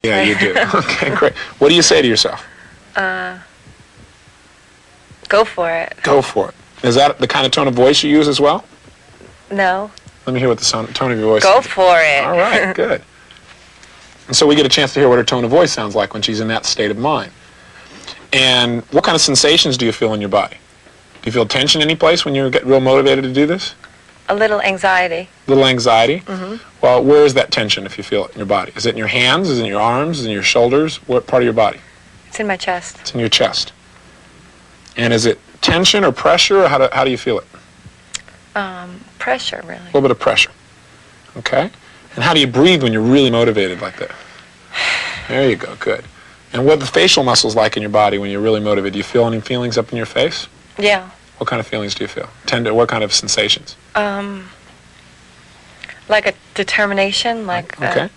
Yeah, you do. Okay, great. What do you say to yourself? Go for it. Go for it. Is that the kind of tone of voice you use as well? No. Let me hear what the tone of your voice Go is. for it. All right, good. And so we get a chance to hear what her tone of voice sounds like when she's in that state of mind. And what kind of sensations do you feel in your body? Do you feel tension any place when you get real motivated to do this? A little anxiety. A little anxiety? Mm-hmm. Well, where is that tension if you feel it in your body? Is it in your hands? Is it in your arms? Is it in your shoulders? What part of your body? It's in my chest. It's in your chest. And is it tension or pressure, or how do you feel it? Pressure, really. A little bit of pressure. Okay? And how do you breathe when you're really motivated like that? There you go, good. And what are the facial muscles like in your body when you're really motivated? Do you feel any feelings up in your face? Yeah. What kind of feelings do you feel? What kind of sensations? Like a determination, like... Okay.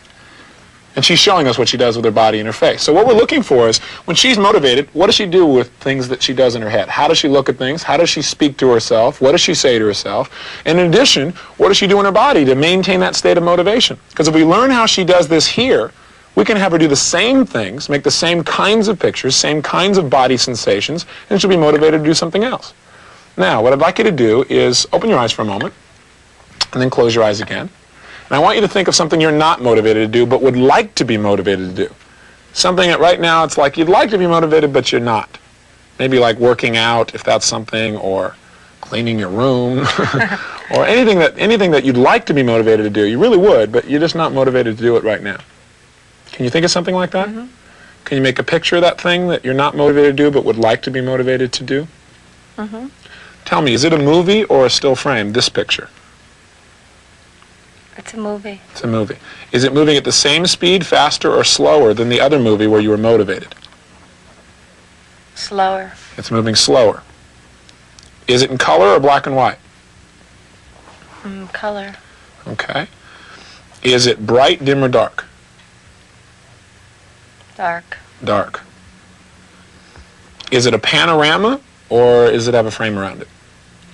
And she's showing us what she does with her body and her face. So what we're looking for is, when she's motivated, what does she do with things that she does in her head? How does she look at things? How does she speak to herself? What does she say to herself? And in addition, what does she do in her body to maintain that state of motivation? Because if we learn how she does this here, we can have her do the same things, make the same kinds of pictures, same kinds of body sensations, and she'll be motivated to do something else. Now, what I'd like you to do is open your eyes for a moment, and then close your eyes again. And I want you to think of something you're not motivated to do, but would like to be motivated to do. Something that right now it's like you'd like to be motivated, but you're not. Maybe like working out, if that's something, or cleaning your room, or anything that you'd like to be motivated to do. You really would, but you're just not motivated to do it right now. Can you think of something like that? Mm-hmm. Can you make a picture of that thing that you're not motivated to do, but would like to be motivated to do? Mm-hmm. Tell me, is it a movie or a still frame, this picture? It's a movie. It's a movie. Is it moving at the same speed, faster, or slower than the other movie where you were motivated? Slower. It's moving slower. Is it in color or black and white? Color. Okay. Is it bright, dim, or dark? Dark. Dark. Is it a panorama, or does it have a frame around it?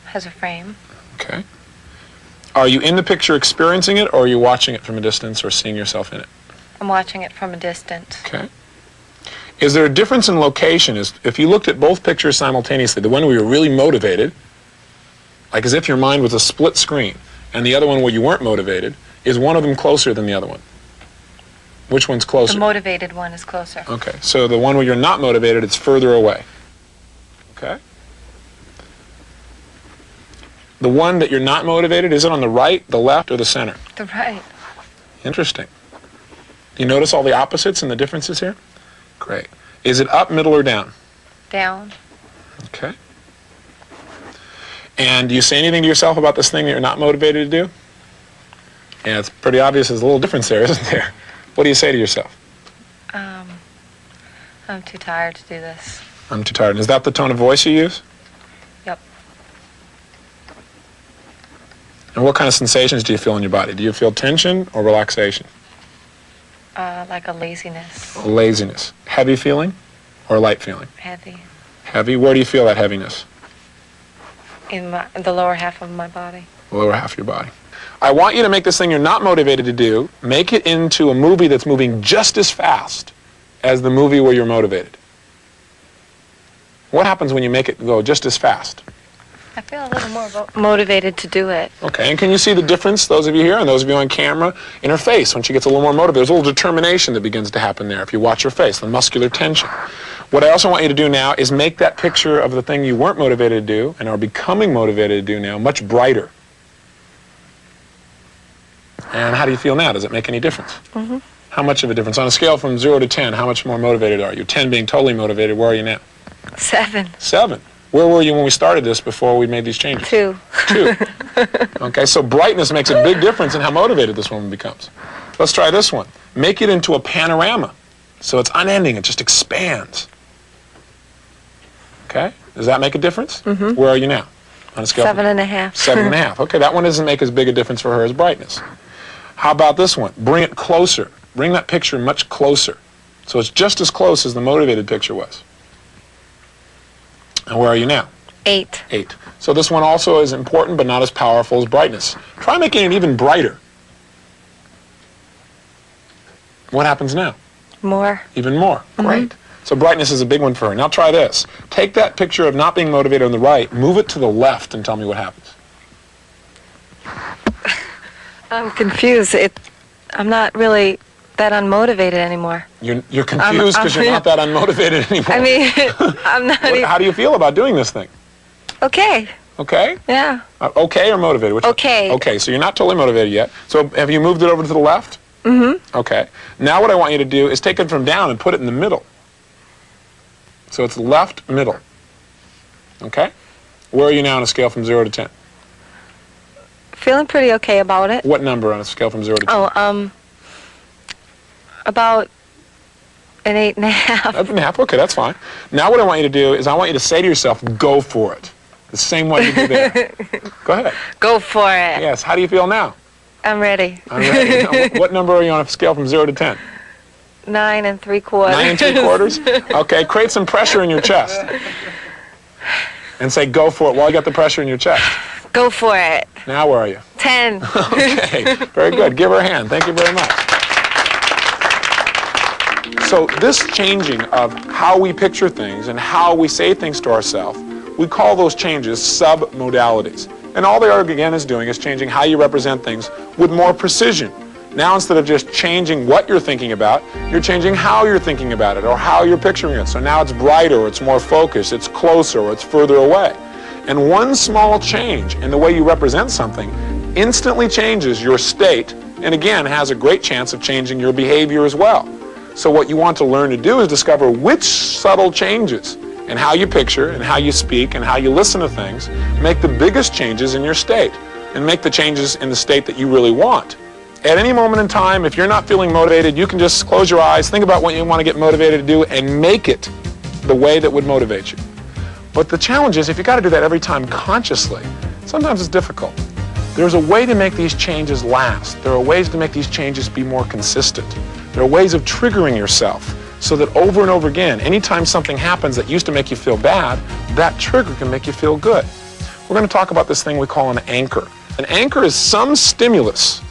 Has a frame. Okay. Are you in the picture experiencing it, or are you watching it from a distance or seeing yourself in it? I'm watching it from a distance. Okay. Is there a difference in location? If you looked at both pictures simultaneously, the one where you were really motivated, like as if your mind was a split screen, and the other one where you weren't motivated, is one of them closer than the other one? Which one's closer? The motivated one is closer. Okay, so the one where you're not motivated, it's further away. Okay. The one that you're not motivated, is it on the right, the left, or the center? The right. Interesting. Do you notice all the opposites and the differences here? Great. Is it up, middle, or down? Down. Okay. And do you say anything to yourself about this thing that you're not motivated to do? Yeah, it's pretty obvious there's a little difference there, isn't there? What do you say to yourself? I'm too tired to do this. I'm too tired. And is that the tone of voice you use? Yep. And what kind of sensations do you feel in your body? Do you feel tension or relaxation? Like a laziness. Laziness. Heavy feeling or light feeling? Heavy. Heavy. Where do you feel that heaviness? In the lower half of my body. The lower half of your body. I want you to make this thing you're not motivated to do, make it into a movie that's moving just as fast as the movie where you're motivated. What happens when you make it go just as fast? I feel a little more motivated to do it. Okay, and can you see the difference, those of you here and those of you on camera, in her face when she gets a little more motivated? There's a little determination that begins to happen there if you watch her face, the muscular tension. What I also want you to do now is make that picture of the thing you weren't motivated to do and are becoming motivated to do now much brighter. And how do you feel now? Does it make any difference? Mm-hmm. How much of a difference? On a scale from 0 to 10, how much more motivated are you? 10 being totally motivated, where are you now? 7. 7. Where were you when we started this before we made these changes? 2. 2. Okay, so brightness makes a big difference in how motivated this woman becomes. Let's try this one. Make it into a panorama. So it's unending, it just expands. Okay, does that make a difference? Mm-hmm. Where are you now? On a scale 7.5. 7.5. Okay, that one doesn't make as big a difference for her as brightness. How about this one? Bring it closer. Bring that picture much closer. So it's just as close as the motivated picture was. And where are you now? 8. 8. So this one also is important, but not as powerful as brightness. Try making it even brighter. What happens now? More. Even more. Great. So brightness is a big one for her. Now try this. Take that picture of not being motivated on the right, move it to the left, and tell me what happens. I'm confused. I'm not really that unmotivated anymore. You're confused because you're not that unmotivated anymore. I mean, I'm not How do you feel about doing this thing? Okay. Okay? Yeah. Okay or motivated? Which Okay. Okay, so you're not totally motivated yet. So have you moved it over to the left? Mm-hmm. Okay. Now what I want you to do is take it from down and put it in the middle. So it's left, middle. Okay? Where are you now on a scale from 0 to 10? Feeling pretty okay about it. What number on a scale from 0 to 10? Oh, about an 8.5. 8.5. Okay, that's fine. Now what I want you to do is I want you to say to yourself, go for it. The same way you do there. Go ahead. Go for it. Yes. How do you feel now? I'm ready. I'm ready. Now, what number are you on a scale from 0 to 10? 9 3/4. 9 3/4? Okay, create some pressure in your chest. And say, go for it while you got the pressure in your chest. Go for it. Now where are you? 10. Okay, very good. Give her a hand. Thank you very much. So this changing of how we picture things and how we say things to ourselves, we call those changes sub-modalities. And all they are, again, is doing is changing how you represent things with more precision. Now, instead of just changing what you're thinking about, you're changing how you're thinking about it or how you're picturing it. So now it's brighter, or it's more focused, it's closer, or it's further away. And one small change in the way you represent something instantly changes your state and, again, has a great chance of changing your behavior as well. So what you want to learn to do is discover which subtle changes and how you picture and how you speak and how you listen to things make the biggest changes in your state and make the changes in the state that you really want. At any moment in time, if you're not feeling motivated, you can just close your eyes, think about what you want to get motivated to do, and make it the way that would motivate you. But the challenge is, if you got to do that every time consciously, sometimes it's difficult. There's a way to make these changes last. There are ways to make these changes be more consistent. There are ways of triggering yourself so that over and over again, anytime something happens that used to make you feel bad, that trigger can make you feel good. We're going to talk about this thing we call an anchor. An anchor is some stimulus